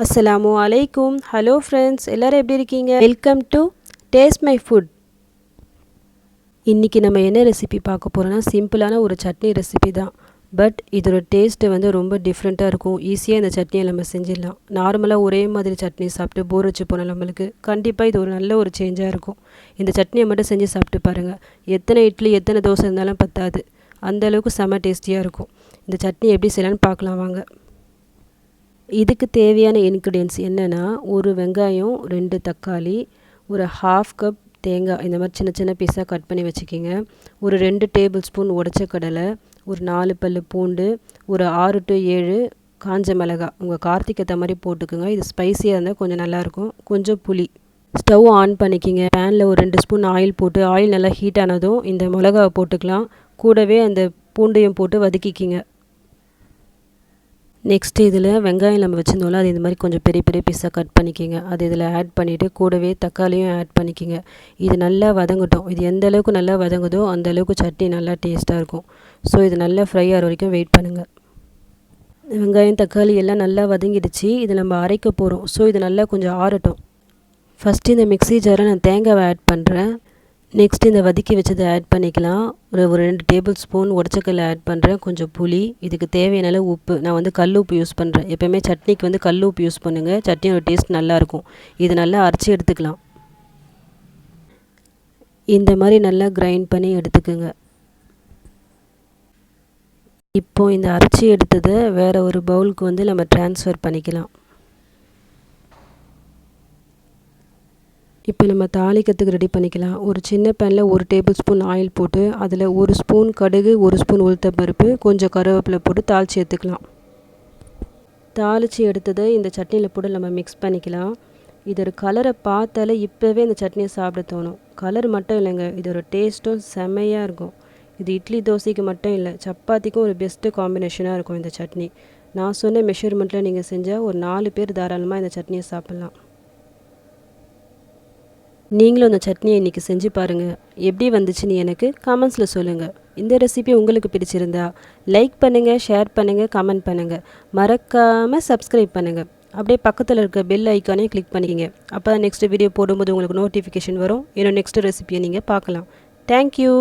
அஸ்ஸலாமு அலைக்கும். Hello friends, எல்லோரும் எப்படி இருக்கீங்க? Welcome to taste my foot. இன்றைக்கி நம்ம என்ன ரெசிபி பார்க்க போகிறோன்னா, சிம்பிளான ஒரு சட்னி ரெசிபி தான். பட் இதோட டேஸ்ட்டு வந்து ரொம்ப டிஃப்ரெண்ட்டாக இருக்கும். ஈஸியாக இந்த சட்னியை நம்ம செஞ்சிடலாம். நார்மலாக ஒரே மாதிரி சட்னி சாப்பிட்டு போர் வச்சு போனால் நம்மளுக்கு கண்டிப்பாக இது ஒரு நல்ல ஒரு சேஞ்சாக இருக்கும். இந்த சட்னியை மட்டும் செஞ்சு சாப்பிட்டு பாருங்கள். எத்தனை இட்லி எத்தனை தோசை இருந்தாலும் பத்தாது. அந்தளவுக்கு செம்ம டேஸ்டியாக இருக்கும். இந்த சட்னி எப்படி செய்யலான்னு பார்க்கலாம் வாங்க. இதுக்கு தேவையான இன்க்ரீடியன்ட்ஸ் என்னென்னா, ஒரு வெங்காயம், 2 தக்காளி, ஒரு 1/2 கப் தேங்காய் இந்த மாதிரி சின்ன சின்ன பீஸாக கட் பண்ணி வச்சுக்கிங்க. ஒரு 2 டேபிள் ஸ்பூன் உடைச்ச கடலை, ஒரு 4 பல் பூண்டு, ஒரு 6 to 7 காஞ்ச மிளகாய். உங்கள் காரத்துக்கு ஏற்ற மாதிரி போட்டுக்குங்க. இது ஸ்பைஸியாக இருந்தால் கொஞ்சம் நல்லாயிருக்கும். கொஞ்சம் புளி. ஸ்டவ் ஆன் பண்ணிக்கிங்க. பேனில் ஒரு 2 ஸ்பூன் ஆயில் போட்டு, ஆயில் நல்லா ஹீட் ஆனதும் இந்த மிளகாவை போட்டுக்கலாம். கூடவே அந்த பூண்டையும் போட்டு வதக்கிக்கிங்க. நெக்ஸ்ட்டு இதில் வெங்காயம் நம்ம வச்சுருந்தோம்ல, அது இந்த மாதிரி கொஞ்சம் பெரிய பெரிய பீஸாக கட் பண்ணிக்கிங்க. அது இதில் ஆட் பண்ணிவிட்டு கூடவே தக்காளியும் ஆட் பண்ணிக்கிங்க. இது நல்லா வதங்கட்டும். இது எந்த அளவுக்கு நல்லா வதங்குதோ அந்த அளவுக்கு சட்னி நல்லா டேஸ்ட்டாக இருக்கும். ஸோ இது நல்லா ஃப்ரை ஆகிற வரைக்கும் வெயிட் பண்ணுங்கள். வெங்காயம் தக்காளி எல்லாம் நல்லா வதங்கிடுச்சு. இது நம்ம அரைக்க போகிறோம். ஸோ இது நல்லா கொஞ்சம் ஆறட்டும். ஃபஸ்ட்டு இந்த மிக்ஸி ஜாரை நான் தேங்காவை ஆட் பண்ணுறேன். நெக்ஸ்ட்டு இந்த வதக்கி வச்சதை ஆட் பண்ணிக்கலாம். ஒரு 2 டேபிள் ஸ்பூன் உடச்சக்கல்ல ஆட் பண்ணுறேன். கொஞ்சம் புளி, இதுக்கு தேவையான அளவு உப்பு. நான் வந்து கல் உப்பு யூஸ் பண்ணுறேன். எப்போயுமே சட்னிக்கு வந்து கல் உப்பு யூஸ் பண்ணுங்கள். சட்னியோட டேஸ்ட் நல்லாயிருக்கும். இது நல்லா அரைச்சி எடுத்துக்கலாம். இந்த மாதிரி நல்லா கிரைண்ட் பண்ணி எடுத்துக்குங்க. இப்போது இந்த அரைச்சி எடுத்ததை வேறு ஒரு பவுலுக்கு வந்து நம்ம ட்ரான்ஸ்ஃபர் பண்ணிக்கலாம். இப்போ நம்ம தாளிக்கிறதுக்கு ரெடி பண்ணிக்கலாம். ஒரு சின்ன பேனில் 1 டேபிள் ஸ்பூன் ஆயில் போட்டு அதில் 1 ஸ்பூன் கடுகு, 1 ஸ்பூன் உளுத்தம்பருப்பு, கொஞ்சம் கருவேப்பிலை போட்டு தாளித்து எடுத்துக்கலாம். தாளித்து எடுத்ததை இந்த சட்னியில் போட்டு நம்ம மிக்ஸ் பண்ணிக்கலாம். இதோட கலரை பார்த்தாலே இப்போவே இந்த சட்னியை சாப்பிட தோணும். கலர் மட்டும் இல்லைங்க, இதோட டேஸ்ட்டும் செம்மையாக இருக்கும். இது இட்லி தோசைக்கு மட்டும் இல்லை, சப்பாத்திக்கும் ஒரு பெஸ்ட்டு காம்பினேஷனாக இருக்கும் இந்த சட்னி. நான் சொன்ன மெஷர்மெண்ட்டில் நீங்கள் செஞ்சால் ஒரு 4 பேர் தாராளமாக இந்த சட்னியை சாப்பிட்லாம். நீங்களும் அந்த சட்னியை இன்றைக்கி செஞ்சு பாருங்கள். எப்படி வந்துச்சுன்னு எனக்கு கமெண்ட்ஸில் சொல்லுங்கள். இந்த ரெசிபி உங்களுக்கு பிடிச்சிருந்தா லைக் பண்ணுங்கள், ஷேர் பண்ணுங்கள், கமெண்ட் பண்ணுங்கள். மறக்காமல் சப்ஸ்கிரைப் பண்ணுங்கள். அப்படியே பக்கத்தில் இருக்க பெல் ஐக்கானே கிளிக் பண்ணிக்கிங்க. அப்போ தான் நெக்ஸ்ட் வீடியோ போடும்போது உங்களுக்கு நோட்டிஃபிகேஷன் வரும். இன்னும் நெக்ஸ்ட் ரெசிபியை நீங்கள் பார்க்கலாம். தேங்க்யூ.